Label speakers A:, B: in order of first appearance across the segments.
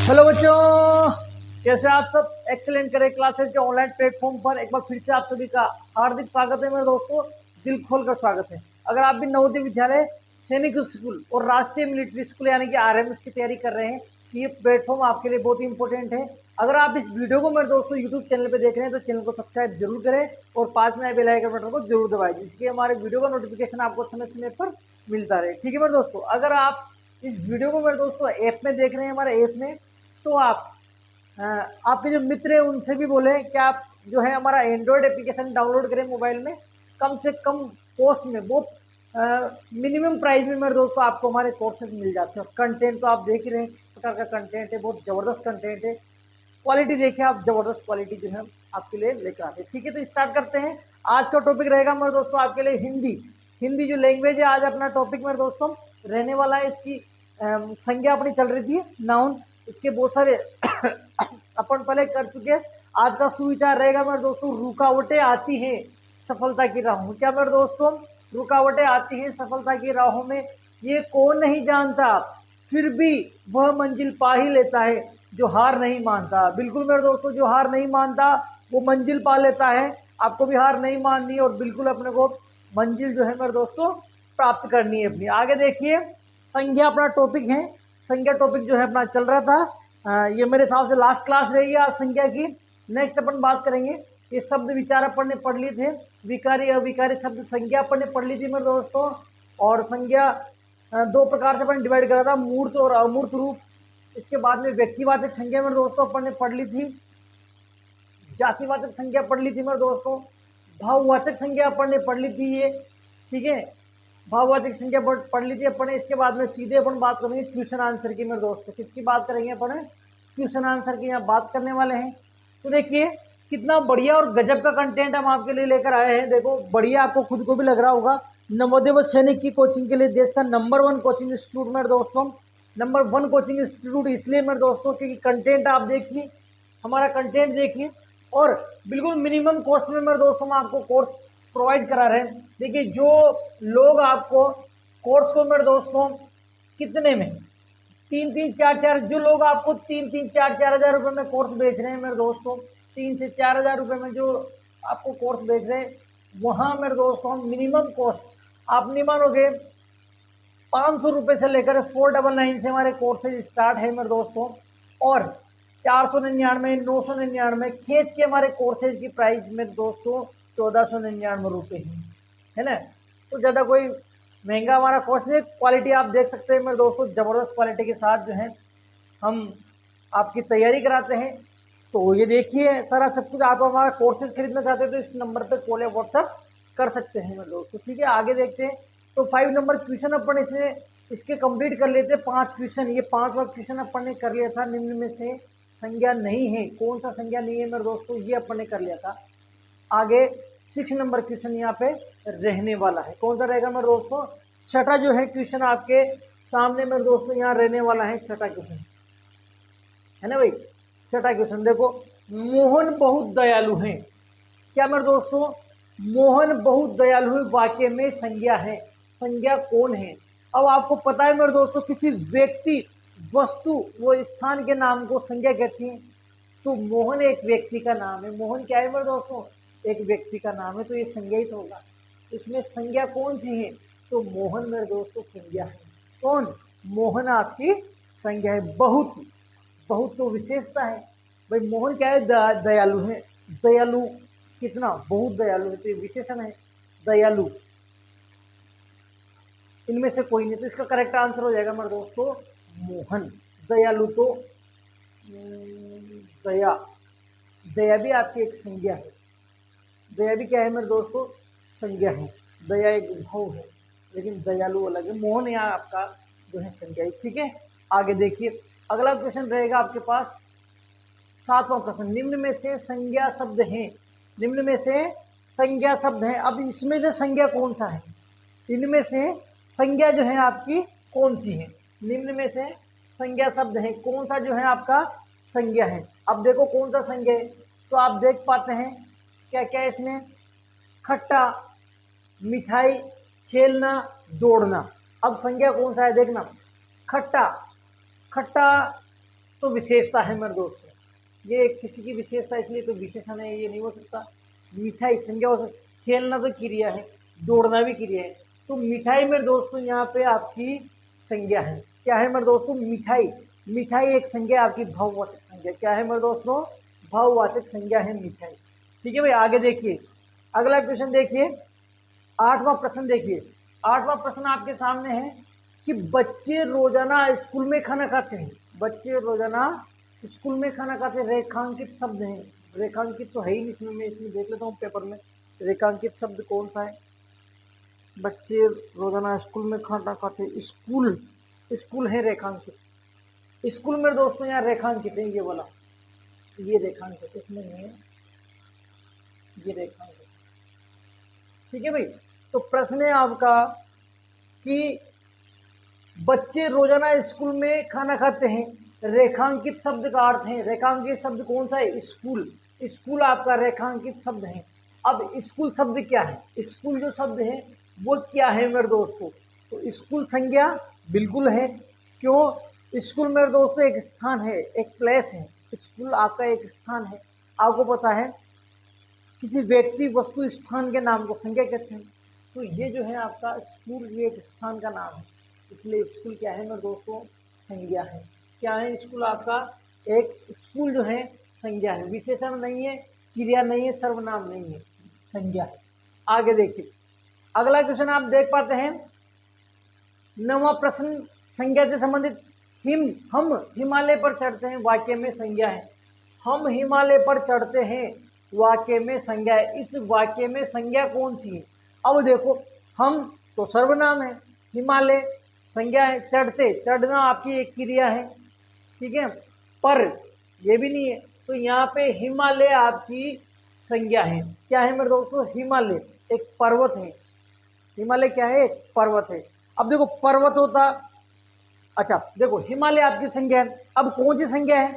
A: Hello बच्चों, कैसे आप सब? एक्सेलेंट करें क्लासेज के ऑनलाइन प्लेटफॉर्म पर एक बार फिर से आप सभी का हार्दिक स्वागत है मेरे दोस्तों, दिल खोलकर स्वागत है। अगर आप भी नवोदय विद्यालय, सैनिक स्कूल और राष्ट्रीय मिलिट्री स्कूल यानी कि आरएमएस की तैयारी कर रहे हैं तो ये प्लेटफॉर्म आपके लिए बहुत ही इंपॉर्टेंट है। अगर आप इस वीडियो को मेरे दोस्तों यूट्यूब चैनल पर देख रहे हैं तो चैनल को सब्सक्राइब जरूर करें और पास में बेल आइकन बटन को जरूर दबाएं, जिससे हमारे वीडियो का नोटिफिकेशन आपको समय समय पर मिलता रहे। ठीक है मेरे दोस्तों, अगर आप इस वीडियो को मेरे दोस्तों ऐप में देख रहे हैं, हमारे ऐप में, तो आप आपके जो मित्र हैं उनसे भी बोले कि आप जो है हमारा एंड्रॉयड एप्लीकेशन डाउनलोड करें मोबाइल में। कम से कम कॉस्ट में, बहुत मिनिमम प्राइस में मेरे दोस्तों आपको हमारे कोर्सेज मिल जाते हैं। और कंटेंट तो आप देख ही रहे हैं किस प्रकार का कंटेंट है, बहुत ज़बरदस्त कंटेंट है। क्वालिटी देखिए आप, ज़बरदस्त क्वालिटी जो है आपके लिए लेकर आते हैं। ठीक है, तो स्टार्ट करते हैं। आज का टॉपिक रहेगा मेरे दोस्तों आपके लिए हिंदी। हिंदी जो लैंग्वेज है, आज अपना टॉपिक मेरे दोस्तों रहने वाला है। इसकी संज्ञा अपनी चल रही थी नाउन, इसके बहुत सारे अपन पहले कर चुके हैं। आज का सुविचार रहेगा मेरे दोस्तों, रुकावटें आती हैं सफलता की राहों में। क्या मेरे दोस्तों, रुकावटें आती हैं सफलता की राहों में, ये कौन नहीं जानता, फिर भी वह मंजिल पा ही लेता है जो हार नहीं मानता। बिल्कुल मेरे दोस्तों, जो हार नहीं मानता वो मंजिल पा लेता है। आपको भी हार नहीं माननी और बिल्कुल अपने को मंजिल जो है मेरे दोस्तों प्राप्त करनी है अपनी। आगे देखिए, संज्ञा अपना टॉपिक है। संज्ञा टॉपिक जो है अपना चल रहा था, ये मेरे हिसाब से लास्ट क्लास रहेगी आज संज्ञा की। नेक्स्ट अपन बात करेंगे, ये शब्द विचार अपन ने पढ़ लिए थे, विकारी अविकारी शब्द संज्ञा अपन ने पढ़ ली थी मेरे दोस्तों। और संज्ञा दो प्रकार से अपन डिवाइड करा था, मूर्त और अमूर्त रूप। इसके बाद में व्यक्तिवाचक संज्ञा मेरे दोस्तों अपन ने पढ़ ली थी, जातिवाचक संज्ञा पढ़ ली थी मेरे दोस्तों, भाववाचक संज्ञा अपन ने पढ़ ली थी ये। ठीक है, भाववाचक संज्ञा पढ़ ली थी अपन ने। इसके बाद में सीधे अपन बात करेंगे क्वेश्चन आंसर की मेरे दोस्तों। किसकी बात करेंगे अपन? क्वेश्चन आंसर की यहाँ बात करने वाले हैं। तो देखिए कितना बढ़िया और गजब का कंटेंट हम आपके लिए लेकर आए हैं। देखो बढ़िया, आपको खुद को भी लग रहा होगा। नवोदय व सैनिक की कोचिंग के लिए देश का नंबर 1 कोचिंग इंस्टीट्यूट मेरे दोस्तों, नंबर 1 कोचिंग इंस्टीट्यूट इसलिए मेरे दोस्तों क्योंकि कंटेंट आप देखिए, हमारा कंटेंट देखिए, और बिल्कुल मिनिमम कॉस्ट में मेरे दोस्तों हम आपको कोर्स प्रोवाइड करा रहे हैं। देखिए जो लोग आपको कोर्स को मेरे दोस्तों कितने में 3-4 जो लोग आपको 3-4 हज़ार रुपये में कोर्स बेच रहे हैं मेरे दोस्तों, 3 से 4 हज़ार रुपये में जो आपको कोर्स बेच रहे हैं, वहाँ मेरे दोस्तों मिनिमम कॉस्ट आप नहीं मानोगे, 500 रुपये से लेकर 499 से हमारे कोर्सेज स्टार्ट है मेरे दोस्तों। और 499, 999 खींच के हमारे कोर्सेज की प्राइस मेरे दोस्तों 1499 रुपये है ना। तो ज़्यादा कोई महंगा हमारा कोर्स नहीं। क्वालिटी आप देख सकते हैं मेरे दोस्तों, ज़बरदस्त क्वालिटी के साथ जो है हम आपकी तैयारी कराते हैं। तो ये देखिए सारा सब कुछ, आप हमारा कोर्सेज खरीदना चाहते हैं तो इस नंबर पे कॉल या व्हाट्सअप कर सकते हैं मेरे दोस्तों। ठीक है, आगे देखते हैं। तो 5 नंबर क्वेश्चन अपन इसके कंप्लीट कर लेते हैं। 5 क्वेश्चन, ये 5वां क्वेश्चन अपन ने कर लिया था। निम्न में से संज्ञा नहीं है, कौन सा संज्ञा नहीं है मेरे दोस्तों, ये अपन ने कर लिया था। आगे 6 नंबर क्वेश्चन यहाँ पे रहने वाला है, कौन सा रहेगा मेरे दोस्तों? छठा जो है क्वेश्चन आपके सामने मेरे दोस्तों यहाँ रहने वाला है, छठा क्वेश्चन है ना भाई। छठा क्वेश्चन देखो, मोहन बहुत दयालु है। क्या मेरे दोस्तों, मोहन बहुत दयालु है वाक्य में संज्ञा है। संज्ञा कौन है? अब आपको पता है मेरे दोस्तों, किसी व्यक्ति, वस्तु, वो स्थान के नाम को संज्ञा कहती है। तो मोहन एक व्यक्ति का नाम है। मोहन क्या है मेरे दोस्तों? एक व्यक्ति का नाम है, तो ये संज्ञा ही तो होगा। इसमें संज्ञा कौन सी है? तो मोहन मेरे दोस्तों संज्ञा है। कौन? मोहन आपकी संज्ञा है। बहुत, बहुत तो विशेषता है भाई। मोहन क्या है? दयालु है। दयालु कितना? बहुत दयालु है, तो ये विशेषण है दयालु। इनमें से कोई नहीं, तो इसका करेक्ट आंसर हो जाएगा मेरे दोस्तों मोहन। दयालु तो दया, दया भी आपकी एक संज्ञा है। दया भी क्या है मेरे दोस्तों? संज्ञा है। दया एक भाव है, लेकिन दयालु अलग है। मोहन यहाँ आपका जो है संज्ञा है। ठीक है, आगे देखिए अगला क्वेश्चन रहेगा आपके पास, 7वां प्रश्न। निम्न में से संज्ञा शब्द हैं, निम्न में से संज्ञा शब्द हैं। अब इसमें से संज्ञा कौन सा है? इनमें से संज्ञा जो है आपकी कौन सी है? निम्न में से संज्ञा शब्द है, कौन सा जो है आपका संज्ञा है? अब देखो कौन सा संज्ञा है, तो आप देख पाते हैं क्या क्या है इसमें? खट्टा, मिठाई, खेलना, दौड़ना। अब संज्ञा कौन सा है देखना, खट्टा। खट्टा तो विशेषता है मेरे दोस्तों, ये किसी की विशेषता इसलिए तो विशेषण है, ये नहीं हो सकता। मिठाई संज्ञा हो सकती, खेलना तो क्रिया है, दौड़ना भी क्रिया है, तो मिठाई मेरे दोस्तों यहाँ पे आपकी संज्ञा है। क्या है मेरे दोस्तों? मिठाई। मिठाई एक संज्ञा आपकी भाववाचक संज्ञा। क्या है मेरे दोस्तों? भाववाचक संज्ञा है मिठाई। ठीक है भाई, आगे देखिए अगला क्वेश्चन देखिए, 8वां प्रश्न देखिए। 8वां प्रश्न आपके सामने है कि बच्चे रोजाना स्कूल में खाना खाते हैं। बच्चे रोजाना स्कूल में खाना खाते हैं, रेखांकित शब्द हैं। रेखांकित तो है ही नहीं इसमें, मैं इसमें देख लेता हूँ पेपर में, रेखांकित शब्द कौन सा है। बच्चे रोजाना स्कूल में खाना खाते हैं, स्कूल, स्कूल है रेखांकित। स्कूल में दोस्तों यहाँ रेखांकित है, ये वाला, ये रेखांकित इसमें नहीं है, ये रेखांकित। ठीक है भाई, तो प्रश्न है आपका कि बच्चे रोजाना स्कूल में खाना खाते हैं, रेखांकित शब्द का अर्थ है, रेखांकित शब्द कौन सा है? स्कूल। स्कूल आपका रेखांकित शब्द है। अब स्कूल शब्द क्या है? स्कूल जो शब्द है वो क्या है मेरे दोस्तों? तो स्कूल संज्ञा बिल्कुल है। क्यों? स्कूल मेरे दोस्तों एक स्थान है, एक प्लेस है। स्कूल आपका एक स्थान है, आपको पता है किसी व्यक्ति वस्तु स्थान के नाम को संज्ञा कहते हैं। तो ये जो है आपका स्कूल, ये एक स्थान का नाम है, इसलिए स्कूल क्या है मेरे दोस्तों? संज्ञा है। क्या है स्कूल आपका? एक स्कूल जो है संज्ञा है, विशेषण नहीं है, क्रिया नहीं है, सर्वनाम नहीं है, संज्ञा है। आगे देखिए अगला क्वेश्चन आप देख पाते हैं, 9वां प्रश्न संज्ञा से संबंधित। हम हिमालय पर चढ़ते हैं, वाक्य में संज्ञा है। हम हिमालय पर चढ़ते हैं, वाक्य में संज्ञा है। इस वाक्य में संज्ञा कौन सी है? अब देखो, हम तो सर्वनाम है, हिमालय संज्ञा है, चढ़ते, चढ़ना आपकी एक क्रिया है, ठीक है, पर ये भी नहीं है, तो यहाँ पे हिमालय आपकी संज्ञा है। क्या है मेरे दोस्तों? हिमालय एक पर्वत है। हिमालय क्या है? एक पर्वत है। अब देखो पर्वत होता, अच्छा देखो हिमालय आपकी संज्ञा है। अब कौन सी संज्ञा है?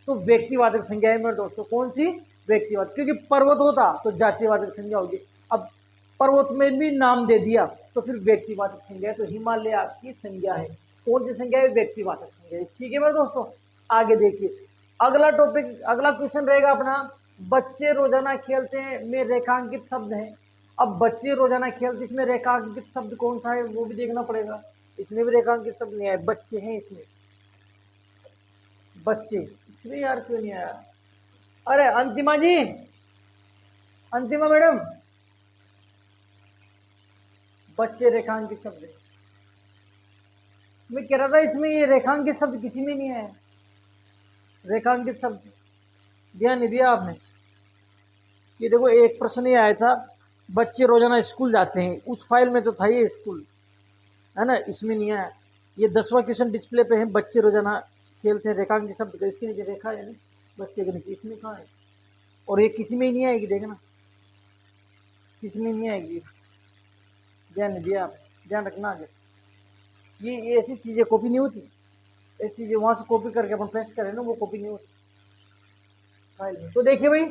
A: तो व्यक्तिवाचक संज्ञा है मेरे दोस्तों। कौन सी? व्यक्तिवाचक, क्योंकि पर्वत होता तो जातिवाचक संज्ञा होगी। अब पर्वत में भी नाम दे दिया तो फिर व्यक्तिवाचक संज्ञा है, तो हिमालय आपकी संज्ञा है। कौन सी संज्ञा है? व्यक्तिवाचक संज्ञा है। ठीक है मेरे दोस्तों, आगे देखिए अगला टॉपिक, अगला क्वेश्चन रहेगा अपना, बच्चे रोजाना खेलते हैं में रेखांकित शब्द है। अब बच्चे रोजाना खेलते, इसमें रेखांकित शब्द कौन सा है वो भी देखना पड़ेगा। इसमें भी रेखांकित शब्द नहीं आया, बच्चे हैं इसमें, बच्चे, इसमें यार क्यों नहीं आया? अरे अंतिमा जी, अंतिमा मैडम, बच्चे रेखांकित शब्द है। मैं कह रहा था इसमें ये रेखांकित शब्द किसी में नहीं आया, रेखांकित शब्द ध्यान नहीं दिया आपने। ये देखो एक प्रश्न ये आया था, बच्चे रोजाना स्कूल जाते हैं, उस फाइल में तो था ये स्कूल, है ना, इसमें नहीं आया। ये 10वां क्वेश्चन डिस्प्ले पे है, बच्चे रोजाना खेलते हैं, रेखांकित शब्द का, इसके नीचे रेखा है ना बच्चे के नीचे, इसमें कहाँ है? और ये किसी में ही नहीं आएगी, देखना किसी में नहीं आएगी, ध्यान नहीं दिया आप, ध्यान रखना आगे। ये ऐसी चीज़ें कॉपी नहीं होती, ऐसी चीज़ें वहाँ से कॉपी करके अपन पेस्ट करें ना, वो कॉपी नहीं होती फाइल में। तो देखिए भाई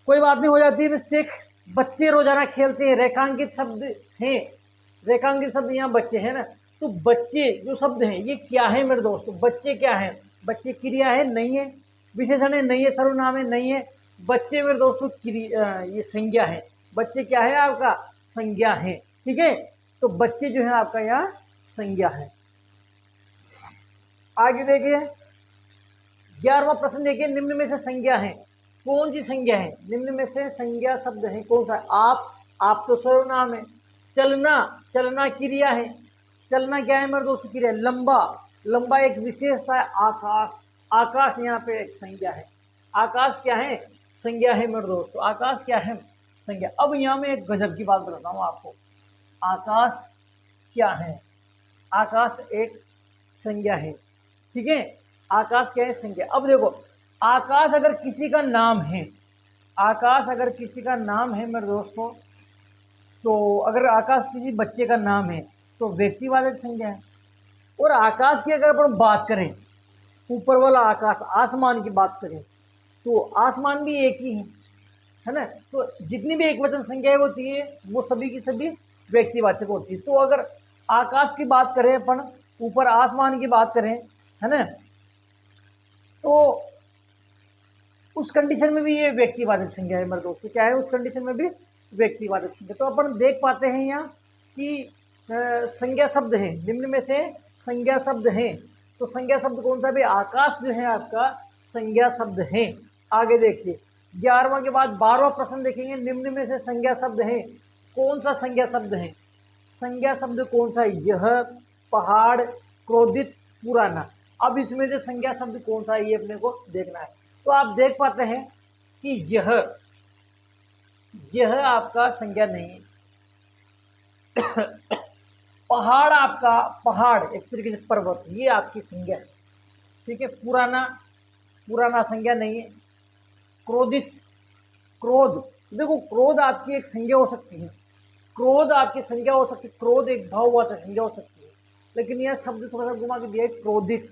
A: कोई बात नहीं, हो जाती है मिस्टेक। बच्चे रोजाना खेलते हैं, रेखांकित शब्द हैं, रेखांकित शब्द यहाँ बच्चे हैं ना, तो बच्चे जो शब्द हैं ये क्या है मेरे दोस्तों? बच्चे क्या है? बच्चे क्रिया है? नहीं है। विशेषण है? नहीं है। सर्वनाम है? नहीं है। बच्चे मेरे दोस्तों ये संज्ञा है। बच्चे क्या है आपका? संज्ञा है। ठीक है, तो बच्चे जो है आपका यहाँ संज्ञा है। आगे देखिए 11वां प्रश्न देखिए, निम्न में से संज्ञा है, कौन सी संज्ञा है? निम्न में से संज्ञा शब्द है कौन सा? आप तो सर्वनाम है। चलना, चलना क्रिया है। चलना क्या है मेरे दोस्त? क्रिया। लंबा, लंबा एक विशेषता है। आकाश, आकाश यहाँ पे एक संज्ञा है। आकाश क्या है? संज्ञा है मेरे दोस्तों। आकाश क्या है? संज्ञा। अब यहाँ में एक गजब की बात बताता हूँ आपको, आकाश क्या है? आकाश एक संज्ञा है, ठीक है, आकाश क्या है? संज्ञा। अब देखो आकाश अगर किसी का नाम है, आकाश अगर किसी का नाम है मेरे दोस्तों, तो अगर आकाश किसी बच्चे का नाम है तो व्यक्तिवाचक संज्ञा है। और आकाश की अगर अपन बात करें, ऊपर वाला आकाश, आसमान की बात करें, तो आसमान भी एक ही है ना, तो जितनी भी एक वचन संज्ञाएं होती है वो सभी की सभी व्यक्तिवाचक होती है। तो अगर आकाश की बात करें अपन, ऊपर आसमान की बात करें, है ना, तो उस कंडीशन में भी ये व्यक्तिवाचक संज्ञा है मेरे दोस्तों। क्या है? उस कंडीशन में भी व्यक्तिवाचक संज्ञा। तो अपन देख पाते हैं यहाँ कि संज्ञा शब्द है, निम्न में से संज्ञा शब्द हैं। तो संज्ञा शब्द कौन सा? भी आकाश जो है आपका संज्ञा शब्द है। आगे देखिए 11वां के बाद 12वां प्रश्न देखेंगे, निम्न में से संज्ञा शब्द है, कौन सा संज्ञा शब्द है? संज्ञा शब्द कौन सा? यह, पहाड़, क्रोधित, पुराना। अब इसमें से संज्ञा शब्द कौन सा है ये अपने को देखना है। तो आप देख पाते हैं कि यह आपका संज्ञा नहीं है। पहाड़ आपका, पहाड़ एक तरीके से पर्वत, ये आपकी संज्ञा है, ठीक है। पुराना संज्ञा नहीं है। क्रोधित, क्रोध, देखो क्रोध आपकी एक संज्ञा हो सकती है, क्रोध आपकी संज्ञा हो सकती है, क्रोध एक भाववाचक संज्ञा हो सकती है, लेकिन यह शब्द थोड़ा सा घुमा के दिया है, क्रोधित,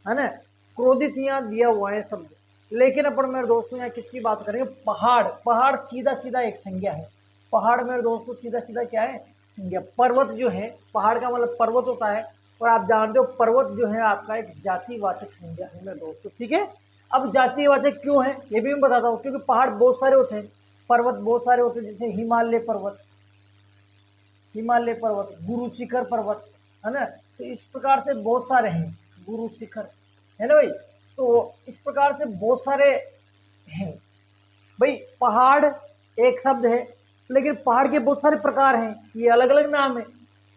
A: है ना। क्रोधित यहाँ दिया हुआ है शब्द, लेकिन अपन मेरे दोस्तों यहाँ किसकी बात करेंगे? पहाड़। पहाड़ सीधा सीधा एक संज्ञा है। पहाड़ मेरे दोस्तों सीधा सीधा क्या है? संज्ञा। पर्वत जो है, पहाड़ का मतलब पर्वत होता है, और आप जानते हो पर्वत जो है आपका एक जातिवाचक संज्ञा है मेरे दोस्तों, ठीक है। अब जातिवाचक क्यों है ये भी मैं बताता हूँ, क्योंकि पहाड़ बहुत सारे होते हैं, पर्वत बहुत सारे होते हैं, जैसे हिमालय पर्वत, गुरु शिखर पर्वत, है ना। तो इस प्रकार से बहुत सारे हैं, गुरु शिखर, है ना भाई। तो इस प्रकार से बहुत सारे हैं भाई। पहाड़ एक शब्द है, लेकिन पहाड़ के बहुत सारे प्रकार हैं, ये अलग अलग नाम है।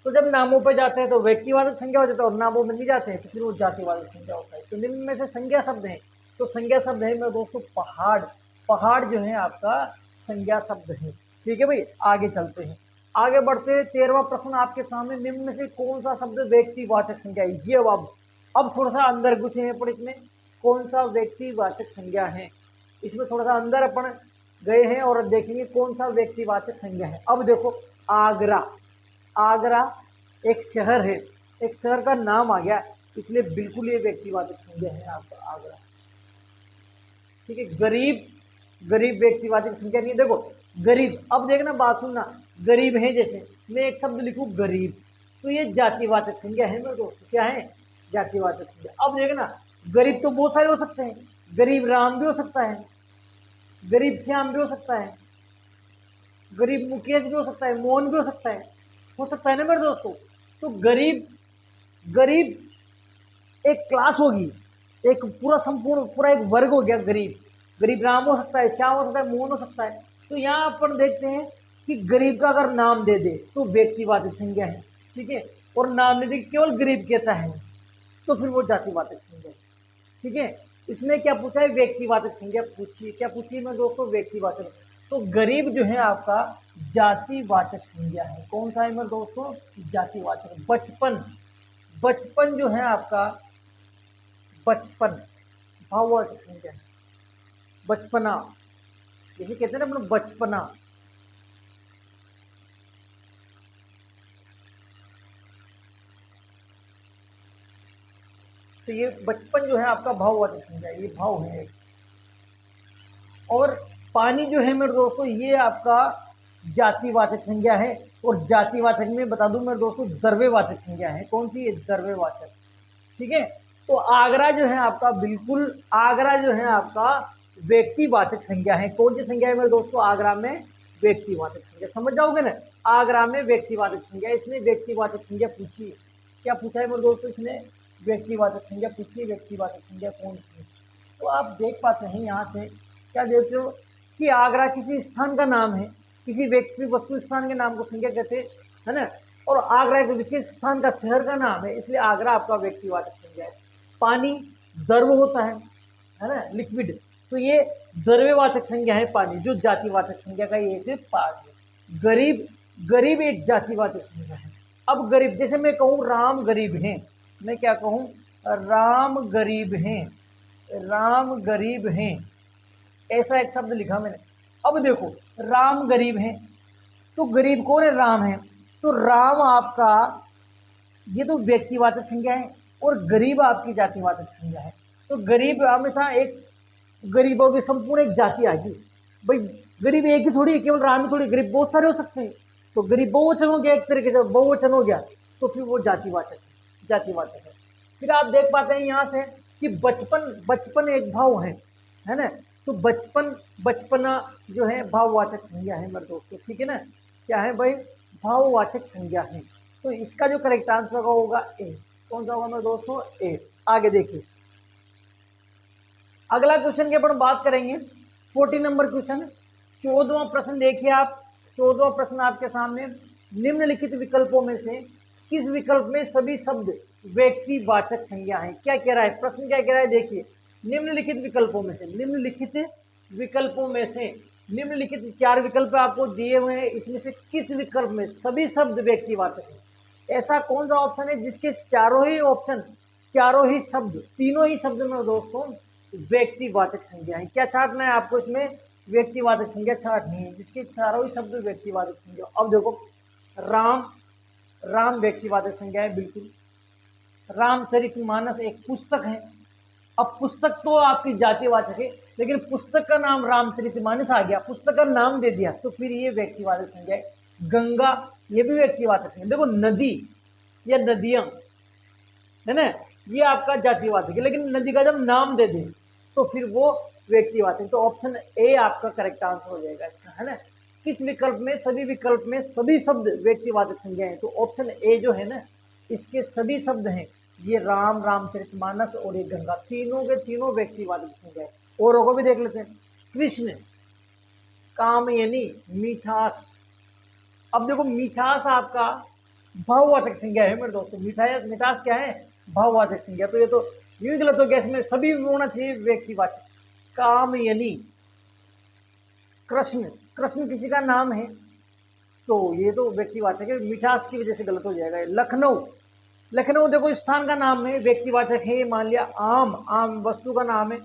A: तो जब नामों पे जाते हैं तो व्यक्तिवाचक संज्ञा हो जाता है, और नामों में नहीं जाते हैं तो फिर वो जातिवाचक संज्ञा होता है। तो निम्न में से संज्ञा शब्द है, तो संज्ञा शब्द है मेरे दोस्तों पहाड़। पहाड़ जो है आपका संज्ञा शब्द है, ठीक है भाई। आगे चलते हैं, आगे बढ़ते हैं। 13वां प्रश्न आपके सामने, निम्न में से कौन सा शब्द व्यक्तिवाचक संज्ञा है? ये अब थोड़ा सा अंदर घुसे हैं पर इसमें कौन सा व्यक्तिवाचक संज्ञा है, इसमें थोड़ा सा अंदर अपन गए हैं और देखेंगे कौन सा व्यक्तिवाचक संज्ञा है। अब देखो आगरा, आगरा एक शहर है, एक शहर का नाम आ गया, इसलिए बिल्कुल ये व्यक्तिवाचक संज्ञा है आपका आगरा, ठीक है। गरीब, गरीब व्यक्तिवाचक संज्ञा नहीं है। देखो गरीब, अब देखना बात सुनना, गरीब है, जैसे मैं एक शब्द लिखूं गरीब, तो ये जातिवाचक संज्ञा है मेरे दोस्तों। क्या है? जातिवाचक संज्ञा। अब देखना गरीब तो बहुत सारे हो सकते हैं, गरीब राम भी हो सकता है, गरीब श्याम भी हो सकता है, गरीब मुकेश भी हो सकता है, मोहन भी हो सकता है ना मेरे दोस्तों। तो गरीब, गरीब एक क्लास होगी, एक पूरा संपूर्ण पूरा एक वर्ग हो गया गरीब। गरीब राम हो सकता है, श्याम हो सकता है, मोहन हो सकता है। तो यहाँ अपन देखते हैं कि गरीब का अगर नाम दे दे तो व्यक्तिवाचक संज्ञा है, ठीक है, और नाम नहीं दे केवल गरीब कहता है तो फिर वो जातिवाचक संज्ञा है, ठीक है। इसने क्या पूछा है? व्यक्तिवाचक संज्ञा पूछी। क्या पूछी मैं दोस्तों? व्यक्तिवाचक। तो गरीब जो है आपका जातिवाचक संज्ञा है। कौन सा है मेरे दोस्तों? जातिवाचक। बचपन, बचपन जो है आपका, बचपन भाववाचक संज्ञा है। बचपना, जैसे कहते हैं ना अपना बचपना, तो ये बचपन जो है आपका भाववाचक संज्ञा है, ये भाव है। और पानी जो है मेरे दोस्तों ये आपका जातिवाचक संज्ञा है, और जातिवाचक में बता दूं मेरे दोस्तों द्रव्यवाचक संज्ञा है। कौन सी? ये द्रव्यवाचक, ठीक है। तो आगरा जो है आपका, बिल्कुल आगरा जो है आपका व्यक्तिवाचक संज्ञा है। कौन सी संज्ञा है मेरे दोस्तों? आगरा में व्यक्तिवाचक संज्ञा। समझ जाओगे ना, आगरा में व्यक्तिवाचक संज्ञा। इसने व्यक्तिवाचक संज्ञा पूछी। क्या पूछा है मेरे दोस्तों? इसने व्यक्तिवाचक संज्ञा पूछी। व्यक्तिवाचक संज्ञा कौन सी? तो आप देख पाते हैं यहाँ से, क्या देखते हो कि आगरा किसी स्थान का नाम है, किसी व्यक्ति वस्तु स्थान के नाम को संज्ञा कहते हैं, है ना। और आगरा एक विशेष स्थान का शहर का नाम है, इसलिए आगरा आपका व्यक्तिवाचक संज्ञा है। पानी द्रव होता है ना, लिक्विड, तो ये द्रव्यवाचक संज्ञा है पानी, जो जातिवाचक संज्ञा का ये एक पार्ट है। गरीब, गरीब एक जातिवाचक संज्ञा है। अब गरीब, जैसे मैं कहूँ राम गरीब हैं, मैं क्या कहूँ? राम गरीब हैं, राम गरीब हैं, ऐसा एक शब्द लिखा मैंने। अब देखो राम गरीब हैं, तो गरीब कौन है? राम है। तो राम आपका ये तो व्यक्तिवाचक संज्ञा है, और गरीब आपकी जातिवाचक संज्ञा है। तो गरीब हमेशा एक, गरीबों की संपूर्ण एक जाति आएगी भाई। गरीब एक ही थोड़ी है, केवल राम ही थोड़ी, गरीब बहुत सारे हो सकते हैं। तो गरीब बहुवचन हो गया, एक तरीके से बहुवचन हो गया, तो फिर वो जातिवाचक है, जातिवाचक है। फिर आप देख पाते हैं यहाँ से कि बचपन, बचपन एक भाव है ना। तो बचपन, बचपना जो है भाववाचक संज्ञा है मेरे दोस्तों, ठीक है ना। क्या है भाई, भाववाचक संज्ञा है। तो इसका जो करेक्ट आंसर होगा ए। कौन सा होगा मेरे दोस्तों, ए। आगे देखिए अगला क्वेश्चन की अपन बात करेंगे 14 नंबर क्वेश्चन। 14वां प्रश्न देखिए आप। 14वां प्रश्न आपके सामने, निम्नलिखित विकल्पों में से किस विकल्प में सभी शब्द व्यक्तिवाचक संज्ञा है। क्या कह रहा है प्रश्न, क्या कह रहा है देखिए, निम्नलिखित विकल्पों में से, निम्नलिखित विकल्पों में से, निम्नलिखित 4 विकल्प आपको दिए हुए हैं, इसमें से किस विकल्प में सभी शब्द व्यक्तिवाचक है। ऐसा कौन सा ऑप्शन है जिसके चारों ही ऑप्शन, चारों ही शब्द, तीनों ही शब्द में दोस्तों व्यक्तिवाचक संज्ञा है। क्या छाटना है आपको इसमें, व्यक्तिवाचक संज्ञा छाटनी है, जिसके चारों ही शब्द व्यक्तिवाचक संज्ञा। अब देखो राम, राम व्यक्तिवाचक संज्ञा है बिल्कुल। रामचरितमानस एक पुस्तक है। अब पुस्तक तो आपकी जातिवाचक है, लेकिन पुस्तक का नाम रामचरितमानस आ गया, पुस्तक का नाम दे दिया, तो फिर ये व्यक्तिवाचक संज्ञा है। गंगा, ये भी व्यक्तिवाचक संज्ञा। देखो नदी या नदियां है ना, ये आपका जातिवाचक है, लेकिन नदी का जब नाम दे दे तो फिर वो व्यक्तिवाचक। तो ऑप्शन ए आपका करेक्ट आंसर हो जाएगा इसका, है ना। किस विकल्प में, सभी विकल्प में सभी शब्द व्यक्तिवाचक संज्ञा है। तो ऑप्शन ए जो है ना, इसके सभी शब्द हैं ये राम, रामचरितमानस और ये गंगा, तीनों के तीनों व्यक्तिवाचक संज्ञा है। औरों को भी देख लेते हैं। कृष्ण, कामयनी, मिठास। अब देखो मिठास आपका भाववाचक संज्ञा है मेरे दोस्तों। मिठास क्या है, भाववाचक संज्ञा। तो ये तो ये भी गलत हो गया, इसमें सभी होना चाहिए व्यक्तिवाचक। कामयनी, कृष्ण, कृष्ण किसी का नाम है तो ये तो व्यक्तिवाचक है, मिठास की वजह से गलत हो जाएगा। लखनऊ, लखनऊ देखो स्थान का नाम है, व्यक्तिवाचक है। मान लिया आम, आम वस्तु का नाम है,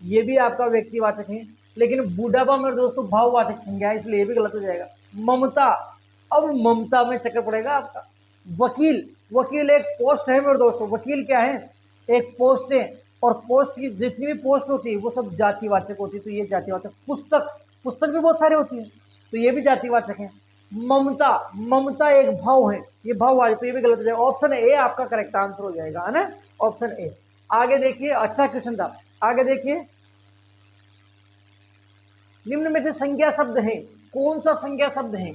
A: ये भी आपका व्यक्तिवाचक है। लेकिन बुढ़ापा मेरे दोस्तों भाववाचक संज्ञा है, इसलिए ये भी गलत हो जाएगा। ममता, अब ममता में चक्कर पड़ेगा आपका। वकील, वकील एक पोस्ट है मेरे दोस्तों। वकील क्या है, एक पोस्ट है, और पोस्ट की जितनी भी पोस्ट होती है वो सब जातिवाचक होती है, तो ये जातिवाचक। पुस्तक, पुस्तक भी बहुत सारी होती है, तो ये भी जातिवाचक है। ममता, ममता एक भाव है, ये भाव वाली, तो ये भी गलत हो जाएगा। ऑप्शन ए आपका करेक्ट आंसर हो जाएगा, है ना, ऑप्शन ए। आगे देखिए, अच्छा क्वेश्चन था। आगे देखिए, निम्न में से संज्ञा शब्द है, कौन सा संज्ञा शब्द है,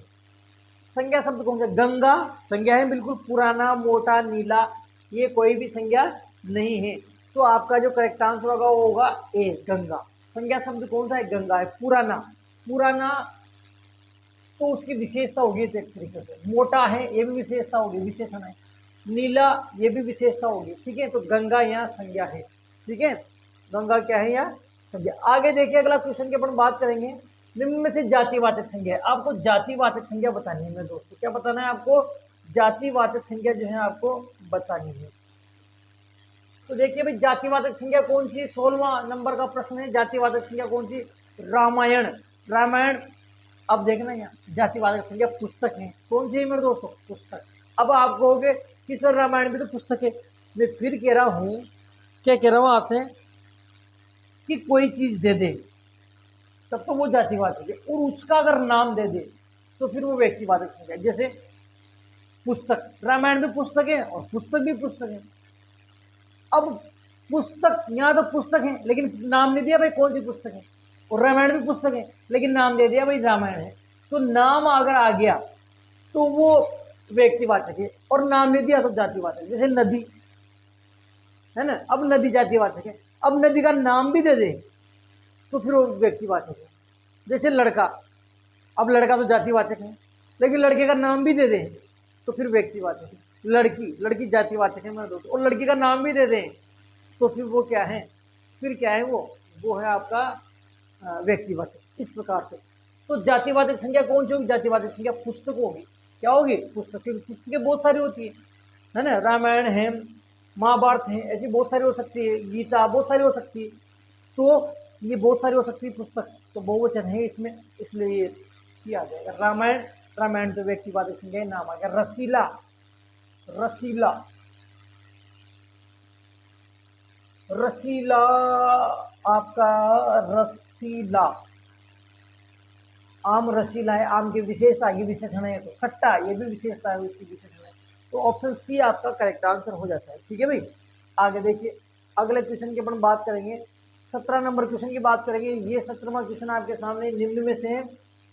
A: संज्ञा शब्द कौन सा। गंगा संज्ञा है बिल्कुल। पुराना, मोटा, नीला, ये कोई भी संज्ञा नहीं है। तो आपका जो करेक्ट आंसर होगा वो होगा ए, गंगा। संज्ञा शब्द कौन सा है, गंगा है। पुराना, पुराना तो उसकी विशेषता होगी एक तरीके से। मोटा है, ये भी विशेषता होगी, विशेषण है। नीला, ये भी विशेषता होगी, ठीक है। तो गंगा यहाँ संज्ञा है, ठीक है, गंगा क्या है यहाँ संज्ञा। आगे देखिए अगला क्वेश्चन की अपन बात करेंगे। निम्न में से जातिवाचक संज्ञा है, आपको जातिवाचक संज्ञा बतानी है मेरे दोस्तों। क्या बताना है आपको, जातिवाचक संज्ञा जो है आपको बतानी है। तो देखिए भाई जातिवाचक संज्ञा कौन सी, 16वां नंबर का प्रश्न है। जातिवाचक संज्ञा कौन सी, रामायण, रामायण। अब देखना यहाँ जातिवाचक संज्ञा पुस्तक है, कौन सी है मेरे दोस्तों, पुस्तक। अब आप कहोगे कि सर रामायण भी तो पुस्तक है। मैं फिर कह रहा हूँ, क्या कह रहा हूँ आपसे, कि कोई चीज़ दे दे तब तो वो जातिवाचक है, और उसका अगर नाम दे दे तो फिर वो व्यक्तिवाचक संज्ञा है। जैसे पुस्तक, रामायण भी पुस्तक है और पुस्तक भी पुस्तक है। अब पुस्तक, यहाँ तो पुस्तक है लेकिन नाम नहीं दिया भाई कौन सी पुस्तक है, और रामायण भी पुस्तक है लेकिन नाम दे दिया भाई रामायण है। तो नाम अगर आ गया तो वो व्यक्तिवाचक है, और नाम नहीं दिया तो जातिवाचक। जैसे नदी है ना, अब नदी जातिवाचक है, अब नदी का नाम भी दे दे तो फिर वो व्यक्तिवाचक है। जैसे लड़का, अब लड़का तो जातिवाचक है, लेकिन लड़के का नाम भी दे दे तो फिर व्यक्तिवाचक है। लड़की, लड़की जातिवाचक है मेरे दोस्त, और लड़की का नाम भी दे दें तो फिर वो क्या है, फिर क्या है वो है आपका व्यक्तिवाचक। इस प्रकार से तो जातिवाचक संज्ञा कौन सी होगी, जातिवाचक संज्ञा पुस्तक होगी। क्या होगी, पुस्तक, क्योंकि पुस्तकें बहुत सारी होती है ना, रामायण है, महाभारत है, ऐसी बहुत सारी हो सकती है, गीता बहुत सारी हो सकती है। तो ये बहुत सारी हो सकती है पुस्तक, तो बहुवचन है इसमें, इसलिए ये सी आ जाएगा। रामायण, रामायण तो व्यक्तिवाचक संज्ञा नाम आ गया। रसीला, रसीला, रसीला आपका रसीला, आम रसीला है, आम की विशेषता, ये विशेषण है। तो खट्टा, ये भी विशेषता है, उसकी विशेषण है। तो ऑप्शन सी आपका करेक्ट आंसर हो जाता है, ठीक है भाई। आगे देखिए, अगले क्वेश्चन की अपन बात करेंगे, 17 नंबर क्वेश्चन की बात करेंगे। ये 17वां क्वेश्चन आपके सामने,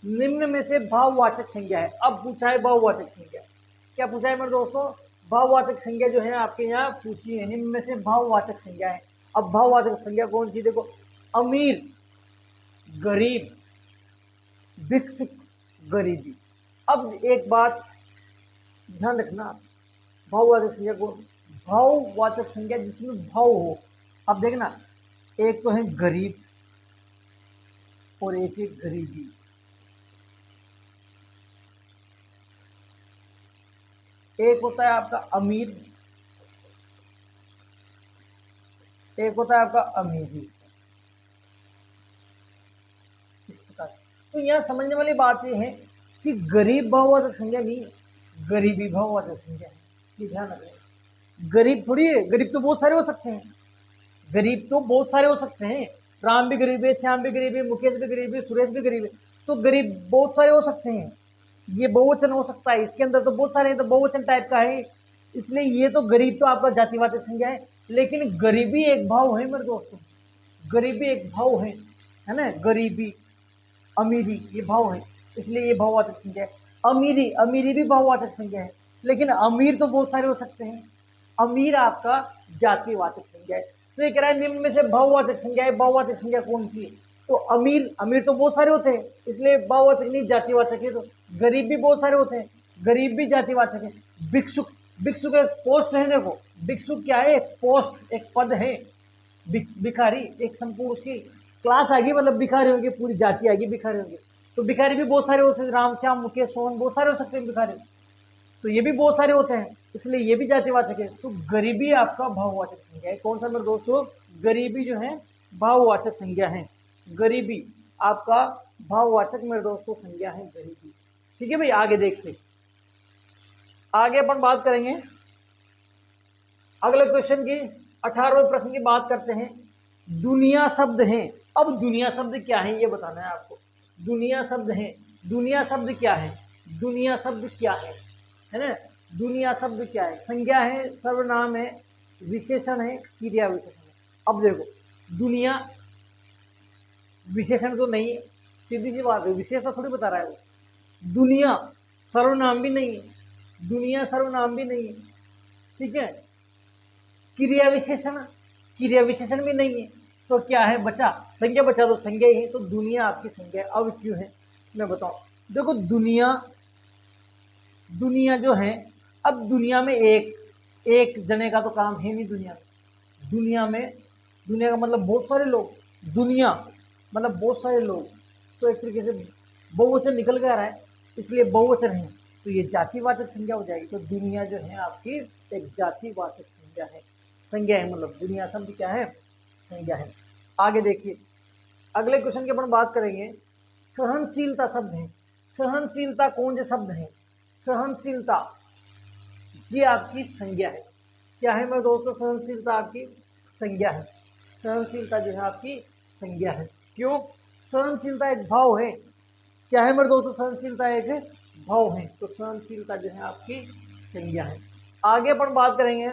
A: निम्न में से भाववाचक संज्ञा है। अब पूछा है भाववाचक संज्ञा, क्या पूछा है मेरे दोस्तों? भाववाचक संज्ञा जो है आपके यहाँ पूछी है, निम्न में से भाववाचक संज्ञा है। अब भाववाचक संज्ञा कौन सी? देखो, अमीर, गरीब, भिक्षुक, गरीबी। अब एक बात ध्यान रखना, भाववाचक संज्ञा को, भाववाचक संज्ञा जिसमें भाव हो। अब देखना, एक तो है गरीब और एक है गरीबी। एक होता है आपका अमीर, एक होता है आपका अमीरी। इस प्रकार। तो यहाँ समझने वाली बात यह है कि गरीब भाववाचक संज्ञा नहीं है, गरीबी भाववाचक संज्ञा है। ये ध्यान रखना। गरीब थोड़ी है, गरीब तो बहुत सारे हो सकते हैं, गरीब तो बहुत सारे हो सकते हैं। राम भी गरीब है, श्याम भी गरीब है, मुकेश भी गरीब है, सुरेश भी गरीब है। तो गरीब बहुत सारे हो सकते हैं। ये बहुवचन हो सकता है, इसके अंदर तो बहुत सारे हैं, तो बहुवचन टाइप का है। इसलिए ये तो गरीब तो आपका जातिवाचक संज्ञा है। लेकिन गरीबी एक भाव है मेरे दोस्तों, गरीबी एक भाव है ना। गरीबी, अमीरी ये भाव है, इसलिए ये भाववाचक संज्ञा है। अमीरी, अमीरी भी भाववाचक संज्ञा है, लेकिन अमीर तो बहुत सारे हो सकते हैं। अमीर आपका जातिवाचक संज्ञा है। तो ये कह रहा है निम्न में से भाववाचक संज्ञा है, भाववाचक संज्ञा कौन सी है? तो अमीर, अमीर तो बहुत सारे होते हैं, इसलिए भाववाचक नहीं, जातिवाचक है। तो गरीब भी बहुत सारे होते हैं, गरीब भी जातिवाचक है। भिक्षुक, भिक्षुक एक पोस्ट है। देखो, भिक्षुक क्या है? एक पोस्ट, एक पद है। भिखारी एक संपूर्ण उसकी क्लास आएगी, मतलब भिखारी होंगे, पूरी जाति आएगी भिखारी होंगे। तो भिखारी भी बहुत सारे होते हैं, राम, श्याम, मुकेश, सोहन, बहुत सारे हो सकते हैं भिखारी। तो ये भी बहुत सारे होते हैं, इसलिए ये भी जातिवाचक है। तो गरीबी आपका भाववाचक संज्ञा है। कौन सा मेरे दोस्तों? गरीबी जो है भाववाचक संज्ञा है। गरीबी आपका भाववाचक मेरे दोस्तों संज्ञा है, गरीबी। ठीक है भाई, आगे देखते, आगे अपन बात करेंगे अगले क्वेश्चन की, 18वें प्रश्न की बात करते हैं। दुनिया शब्द है। अब दुनिया शब्द क्या है ये बताना है आपको। दुनिया शब्द है, दुनिया शब्द क्या है? दुनिया शब्द क्या है ना? दुनिया शब्द क्या है? संज्ञा है, सर्वनाम है, विशेषण है, क्रिया विशेषण है। अब देखो, दुनिया विशेषण तो नहीं है, सीधी सी बात है, विशेषता थोड़ी बता रहा है वो। दुनिया सर्वनाम भी नहीं है, दुनिया सर्वनाम भी नहीं है, ठीक है। क्रिया विशेषण, क्रिया विशेषण भी नहीं है, तो क्या है बचा? संज्ञा बचा, तो संज्ञा ही है। तो दुनिया आपकी संज्ञा है। अब क्यों है मैं बताऊं। देखो, दुनिया, दुनिया जो है, अब दुनिया में एक जने का तो काम है नहीं दुनिया में। दुनिया में, दुनिया का मतलब बहुत सारे लोग, दुनिया मतलब बहुत सारे लोग, तो एक तरीके से बहुवचन निकल के आ रहा है, इसलिए बहुवचन है, तो ये जातिवाचक संज्ञा हो जाएगी। तो दुनिया जो है आपकी एक जातिवाचक संज्ञा है, संज्ञा है, मतलब दुनिया शब्द क्या है? संज्ञा है। आगे देखिए, अगले क्वेश्चन की अपन बात करेंगे। सहनशीलता शब्द है। सहनशीलता कौन से शब्द है? सहनशीलता ये आपकी संज्ञा है। क्या है मेरे दोस्तों? सहनशीलता आपकी संज्ञा है। सहनशीलता जो है आपकी संज्ञा है। क्यों? सहनशीलता एक भाव है। क्या है मेरे दोस्तों? सहनशीलता एक भाव है, तो सहनशीलता जो है आपकी संज्ञा है। आगे अपन बात करेंगे,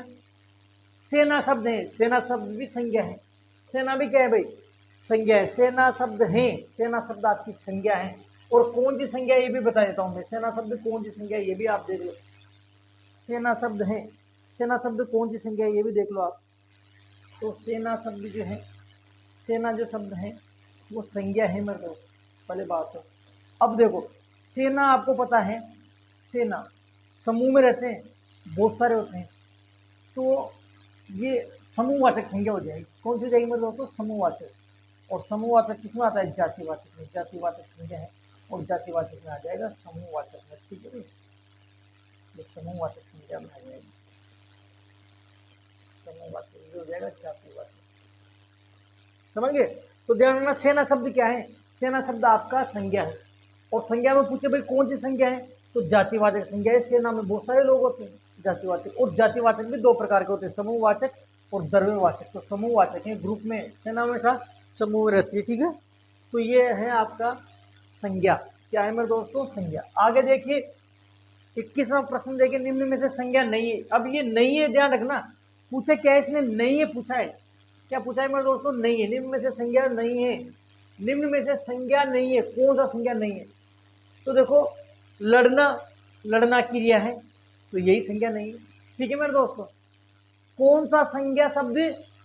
A: सेना शब्द है। सेना शब्द भी संज्ञा है। सेना भी क्या है भाई? संज्ञा है। सेना शब्द है, सेना शब्द आपकी संज्ञा है। और कौन सी संज्ञा ये भी बता देता हूँ मैं। सेना शब्द कौन सी संज्ञा है ये भी आप देख लो। सेना शब्द है, सेना शब्द कौन सी संज्ञा है ये भी देख लो आप। तो सेना शब्द जो है, सेना जो शब्द है वो संज्ञा है मेरे दोस्त, पहले बात है। अब देखो, सेना आपको पता है, सेना समूह में रहते हैं, बहुत सारे होते हैं, तो ये समूहवाचक संज्ञा हो जाएगी। कौन सी हो जाएगी मेरे दोस्तों? समूहवाचक। और समूहवाचक किसमें आता है? जातिवाचक में। जातिवाचक संज्ञा है और जातिवाचक में आ जाएगा समूहवाचक में। ठीक है भाई, ये समूहवाचक संज्ञा में आ जाएगी, समूहवाचक हो जाएगा जातिवाचक। समझ गए? तो ध्यान रखना, सेना शब्द क्या है? सेना शब्द आपका संज्ञा है। और संज्ञा में पूछे भाई कौन सी संज्ञा है, तो जातिवाचक संज्ञा है। सेना में बहुत सारे लोग होते हैं, जातिवाचक। और जातिवाचक भी दो प्रकार के होते हैं, समूहवाचक और द्रव्यवाचक। तो समूहवाचक है, ग्रुप में, सेना में सा समूह रहती है, ठीक है। तो ये है आपका संज्ञा। क्या है मेरे दोस्तों? संज्ञा। आगे देखिए, 21वां प्रश्न देखिए, निम्न में से संज्ञा नहीं है। अब ये नहीं है, ध्यान रखना, पूछे क्या है इसने? नहीं है पूछा है। क्या पूछा है मेरे दोस्तों? नहीं है। निम्न में से संज्ञा नहीं है, निम्न में से संज्ञा नहीं है। कौन सा संज्ञा नहीं है? तो देखो, लड़ना, लड़ना क्रिया है तो यही संज्ञा नहीं है। ठीक है मेरे दोस्तों, कौन सा संज्ञा शब्द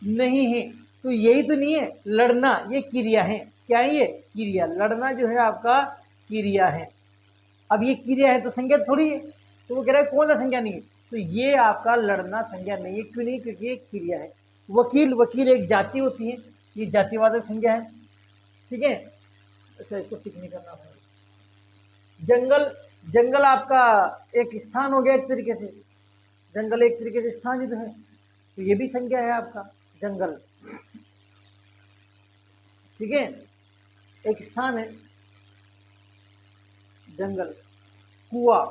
A: नहीं है? तो यही तो नहीं है, लड़ना ये क्रिया है। क्या है ये? क्रिया। लड़ना जो है आपका क्रिया है। अब ये क्रिया है तो संज्ञा थोड़ी है, तो वो कह रहा है कौन सा संज्ञा नहीं है? तो ये आपका लड़ना संज्ञा नहीं है। क्यों नहीं? क्योंकि ये क्रिया है। वकील, वकील एक जाति होती है, ये जातिवाचक संज्ञा है। ठीक है, अच्छा इसको टिक नहीं करना है। जंगल, जंगल आपका एक स्थान हो गया एक तरीके से, जंगल एक तरीके से स्थान ही तो है, तो ये भी संज्ञा है आपका जंगल। ठीक है, एक स्थान है जंगल। कुआ,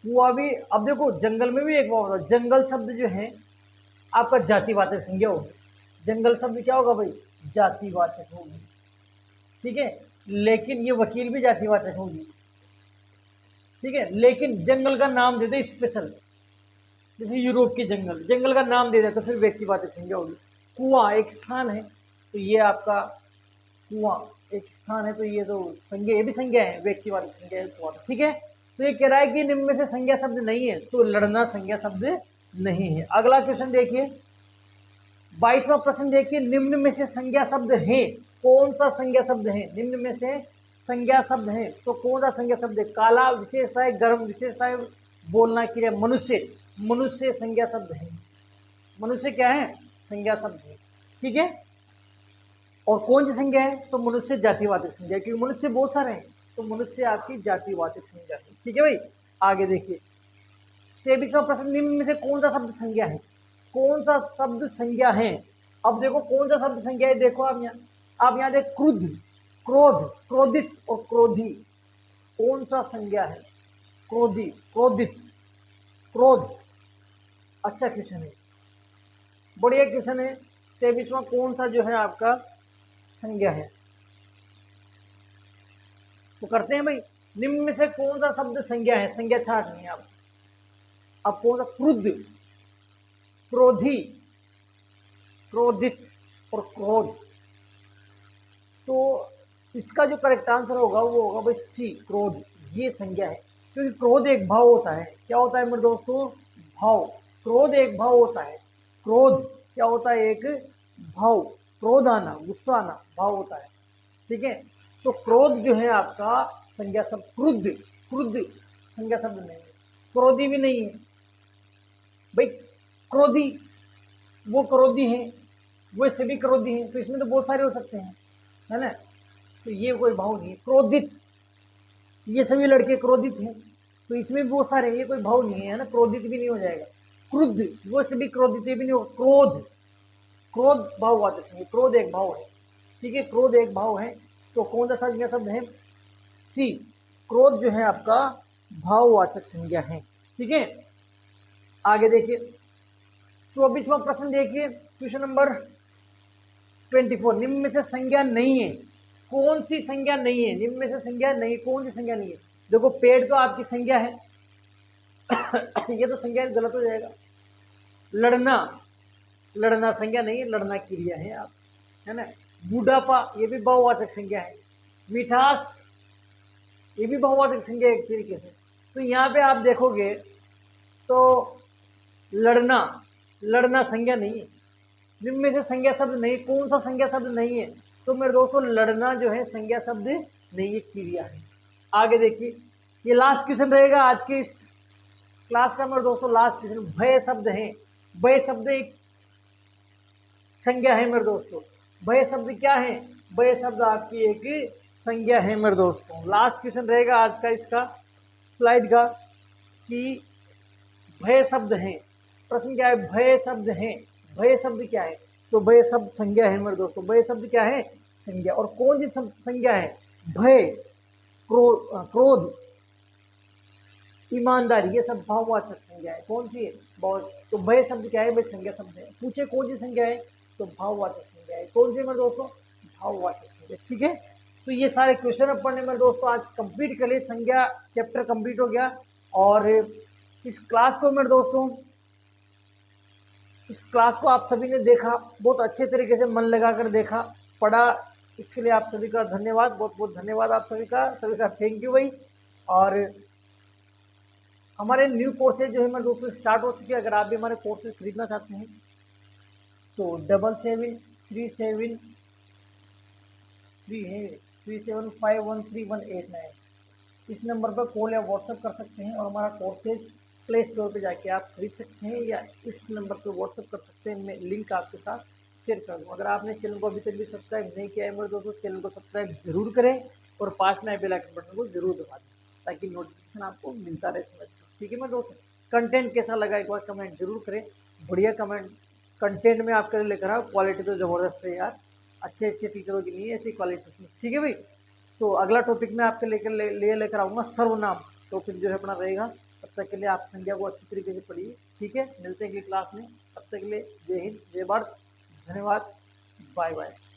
A: कुआ भी, अब देखो जंगल में भी एक बात होता है, जंगल शब्द जो है आपका जातिवाचक संज्ञा होगी। जंगल शब्द क्या होगा भाई? जातिवाचक होगी। ठीक है, लेकिन ये वकील भी जातिवाचक होगी। ठीक है, लेकिन जंगल का नाम दे दे स्पेशल, जैसे यूरोप के जंगल, जंगल का नाम दे दे तो फिर व्यक्तिवाचक संज्ञा होगी। कुआं एक स्थान है तो ये आपका कुआं एक स्थान है तो ये तो संज्ञा, ये भी संज्ञा है, व्यक्तिवाचक संज्ञा है कुआं। ठीक है, तो ये कह रहा है कि निम्न में से संज्ञा शब्द नहीं है, तो लड़ना संज्ञा शब्द नहीं है। अगला क्वेश्चन देखिए, 22वां प्रश्न देखिए, निम्न में से संज्ञा शब्द है, कौन सा संज्ञा शब्द है? निम्न में से संज्ञा शब्द है तो कौन सा संज्ञा शब्द है? काला विशेषता है, गर्म विशेषता है, बोलना क्रिया, मनुष्य, मनुष्य संज्ञा शब्द है। मनुष्य क्या है? संज्ञा शब्द है। ठीक है, और कौन सी संज्ञा है? तो मनुष्य जातिवाचक संज्ञा, क्योंकि मनुष्य बहुत सारे हैं तो मनुष्य आपकी जातिवाचक संज्ञा है। ठीक है भाई, आगे देखिए 23वां प्रश्न, निम्न में से कौन सा शब्द संज्ञा है? कौन सा शब्द संज्ञा है? अब देखो कौन सा शब्द संज्ञा है, देखो आप यहाँ देख, क्रुद्ध, क्रोध, क्रोधित और क्रोधी, कौन सा संज्ञा है? क्रोधी, क्रोधित, क्रोध। अच्छा क्वेश्चन है, बढ़िया क्वेश्चन है। 23वां कौन सा जो है आपका संज्ञा है? तो करते हैं भाई, निम्न में से कौन सा शब्द संज्ञा है? संज्ञा छाटनी है आप। अब कौन सा? क्रुद्ध, क्रोधी, क्रोधित और क्रोध। तो इसका जो करेक्ट आंसर होगा वो होगा भाई सी, क्रोध, ये संज्ञा है। क्योंकि क्रोध एक भाव होता है। क्या होता है मेरे दोस्तों? भाव। क्रोध एक भाव होता है। क्रोध क्या होता है? एक भाव। क्रोध आना, गुस्सा आना भाव होता है। ठीक है, तो क्रोध जो है आपका संज्ञा शब्द, क्रुद्ध, क्रुद्ध संज्ञा शब्द नहीं है, क्रोधी भी नहीं है भाई। क्रोधी, वो क्रोधी हैं, वो सभी क्रोधी हैं, तो इसमें तो बहुत सारे हो सकते हैं, है ना? तो ये कोई भाव नहीं है। क्रोधित, ये सभी लड़के क्रोधित हैं, तो इसमें भी बहुत सारे हैं, ये कोई भाव नहीं है ना, क्रोधित भी नहीं हो जाएगा। क्रुद्ध, वो सभी क्रोधित भी नहीं हो। क्रोध, क्रोध भाववाचक है, क्रोध एक भाव है। ठीक है, क्रोध एक भाव है, तो कौन सा संज्ञा शब्द है? सी, क्रोध जो है आपका भाववाचक संज्ञा है। ठीक है, आगे देखिए 24वां प्रश्न देखिए, क्वेश्चन नंबर 24, निम्न में से संज्ञा नहीं है, कौन सी संज्ञा नहीं है? निम्न में से संज्ञा नहीं, कौन सी संज्ञा नहीं है? देखो पेड़ तो आपकी संज्ञा है ये तो संज्ञा गलत हो जाएगा। लड़ना, लड़ना संज्ञा नहीं है, लड़ना क्रिया है आप, है ना? बूढ़ापा, ये भी बहुवाचक संज्ञा है। मिठास, ये भी बहुवाचक संज्ञा एक तरीके से। तो यहाँ पे आप देखोगे तो लड़ना, लड़ना संज्ञा नहीं है। निम्न में से संज्ञा शब्द नहीं, कौन सा संज्ञा शब्द नहीं है? तो मेरे दोस्तों लड़ना जो है संज्ञा शब्द नहीं है, क्रिया है। आगे देखिए, ये लास्ट क्वेश्चन रहेगा आज के इस क्लास का मेरे दोस्तों, लास्ट क्वेश्चन। भय शब्द है, भय शब्द एक संज्ञा है मेरे दोस्तों। भय शब्द क्या है? भय शब्द आपकी एक संज्ञा है मेरे दोस्तों। लास्ट क्वेश्चन रहेगा आज का इसका स्लाइड का कि भय शब्द है, प्रश्न क्या है? भय शब्द है, भय शब्द क्या है? तो भय शब्द संज्ञा है मेरे दोस्तों। भय शब्द क्या है? संज्ञा। और कौन सी संज्ञा है? भय, क्रोध, ईमानदारी, ये सब भाववाचक संज्ञा है। कौन सी है? बहुत। तो भय शब्द क्या है? भाई संज्ञा शब्द है। पूछे कौन सी संज्ञा है? तो भाववाचक संज्ञा है। कौन सी मेरे दोस्तों? भाववाचक संज्ञा। ठीक है, तो ये सारे क्वेश्चन अब पढ़ने मेरे दोस्तों आज कंप्लीट कर लिए। संज्ञा चैप्टर कंप्लीट हो गया। और इस क्लास को मेरे दोस्तों इस क्लास को आप सभी ने देखा, बहुत अच्छे तरीके से मन लगाकर देखा, पढ़ा, इसके लिए आप सभी का धन्यवाद, बहुत बहुत धन्यवाद आप सभी का थैंक यू भाई। और हमारे न्यू कोर्सेज जो है मेरे दोस्तों स्टार्ट हो चुके हैं। अगर आप भी हमारे कोर्सेज खरीदना चाहते हैं तो 7737313189 इस नंबर पर कॉल या व्हाट्सअप कर सकते हैं, और हमारा कोर्सेज प्ले स्टोर पे जाके आप खरीद सकते हैं, या इस नंबर पर व्हाट्सअप कर सकते हैं। मैं लिंक आपके साथ शेयर कर दूँ। अगर आपने चैनल को अभी तक भी सब्सक्राइब नहीं किया है मेरे दोस्तों, चैनल को सब्सक्राइब जरूर करें और पास में बेल आइकन बटन को जरूर दबा दें, ताकि नोटिफिकेशन आपको मिलता रहे समय से। ठीक है मेरे दोस्तों, कंटेंट कैसा लगा एक बार कमेंट जरूर करें। बढ़िया कमेंट कंटेंट में आपके लिए लेकर आओ, क्वालिटी तो ज़बरदस्त है यार, अच्छे अच्छे टीचरों की नहीं है ऐसी क्वालिटी। ठीक है भाई, तो अगला टॉपिक मैं आपके लेकर आऊँगा सर्वनाम टॉपिक जो है अपना रहेगा। तब तक के लिए आप संज्ञा को अच्छी तरीके से पढ़िए। ठीक है, मिलते हैं अगली क्लास में, तब तक के लिए जय हिंद, जय भारत, धन्यवाद, बाय बाय।